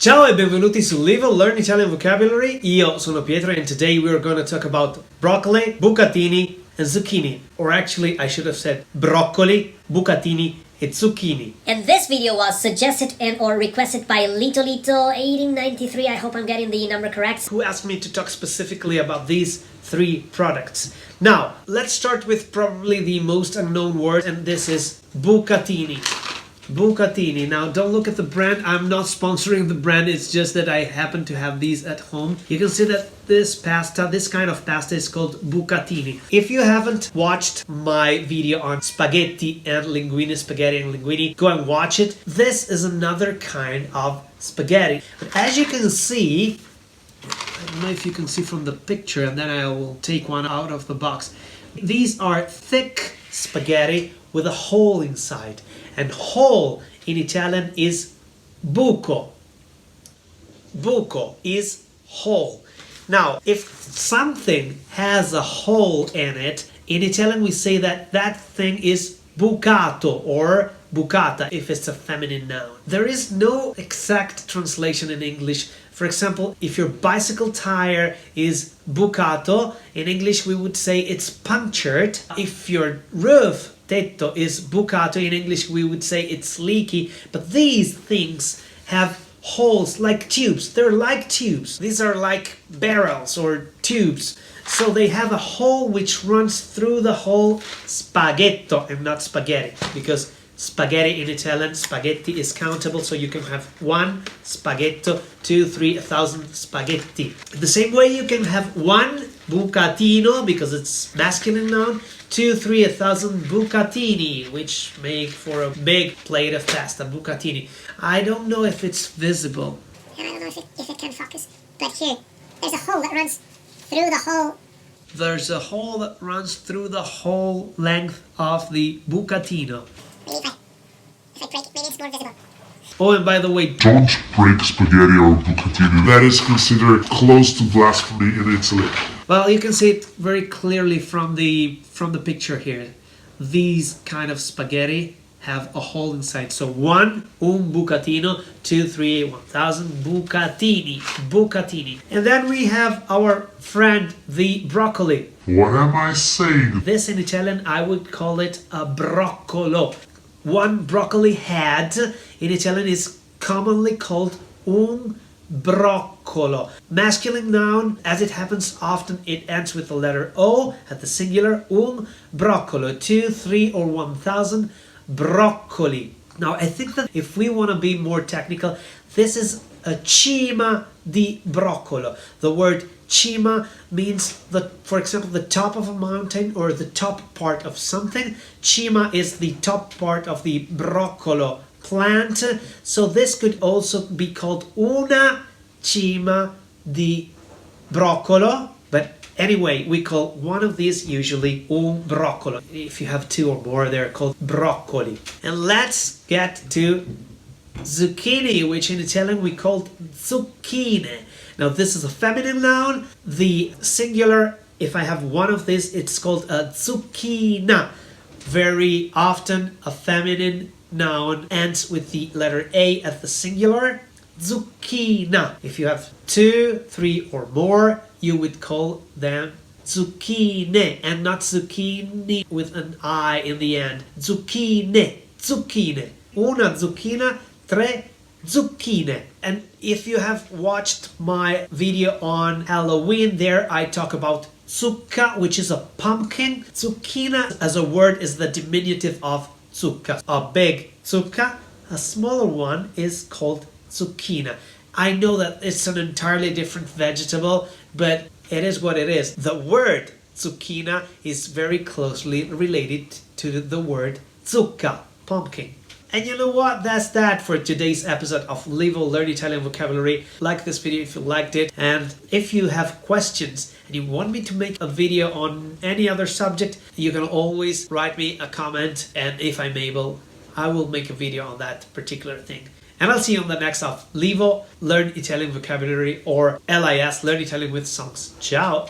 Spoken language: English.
Ciao e benvenuti su Live Learn Italian Vocabulary. Io sono Pietro and today we're going to talk about broccoli, bucatini and zucchini. Or actually I should have said broccoli, bucatini and zucchini. And this video was suggested and or requested by Lito1893. I hope I'm getting the number correct. Who asked me to talk specifically about these three products. Now, let's start with probably the most unknown word, and this is bucatini. Bucatini. Now, don't look at the brand. I'm not sponsoring the brand. It's just that I happen to have these at home. You can see that this kind of pasta is called bucatini. If you haven't watched my video on spaghetti and linguine, go and watch it. This is another kind of spaghetti. But as you can see, I don't know if you can see from the picture, and then I will take one out of the box. These are thick spaghetti with a hole inside. And hole in Italian is buco. Buco is hole. Now, if something has a hole in it, in Italian we say that that thing is bucato or bucata if it's a feminine noun. There is no exact translation in English. For example, if your bicycle tire is bucato, in English we would say it's punctured. If your roof, tetto, is bucato, in English we would say it's leaky. But these things have holes like tubes. They're like tubes. These are like barrels or tubes. So they have a hole which runs through the whole spaghetto and not spaghetti, because spaghetti in Italian, spaghetti is countable, so you can have one spaghetto, 2, 3, 1,000 spaghetti. The same way you can have one bucatino, because it's masculine noun, 2, 3, 1,000 bucatini, which make for a big plate of pasta, bucatini. I don't know if it's visible. And I don't know if it can focus, but here, there's a hole that runs through the whole. There's a hole that runs through the whole length of the bucatino. Maybe if I break it, maybe it's more visible. Oh, and by the way, Don't break spaghetti or bucatini. That is considered close to blasphemy in Italy. well, you can see it very clearly from the picture here. These kind of spaghetti have a hole inside. So un bucatino, 2, 3, 1,000 bucatini. And then we have our friend, the broccoli. What am I saying? This in Italian, I would call it a broccolo. One broccoli head in Italian is commonly called un broccolo. Masculine noun, as it happens often, it ends with the letter O at the singular. Un broccolo, 2, 3, or 1,000 broccoli. Now, I think that if we want to be more technical, this is a cima di broccolo. The word cima means, for example, the top of a mountain or the top part of something. Cima is the top part of the broccolo plant. So this could also be called una cima di broccolo. But anyway, we call one of these usually un broccolo. If you have two or more, they're called broccoli. And let's get to zucchini, which in Italian we call zucchine. Now, this is a feminine noun. The singular, if I have one of these, it's called a zucchina. Very often, a feminine noun ends with the letter A at the singular. Zucchina. If you have 2, 3, or more, you would call them zucchine and not zucchini with an I in the end. Zucchine. Zucchine. Una zucchina, 3 zucchine. And if you have watched my video on Halloween, there I talk about zucca, which is a pumpkin. Zucchina as a word is the diminutive of zucca. A big zucca, a smaller one is called zucchina. I know that it's an entirely different vegetable, but it is what it is. The word zucchina is very closely related to the word zucca, pumpkin. And you know what? That's that for today's episode of Live Learn Italian Vocabulary. Like this video if you liked it. And if you have questions and you want me to make a video on any other subject, you can always write me a comment. And if I'm able, I will make a video on that particular thing. And I'll see you on the next of Live Learn Italian Vocabulary, or LIS, Learn Italian with Songs. Ciao!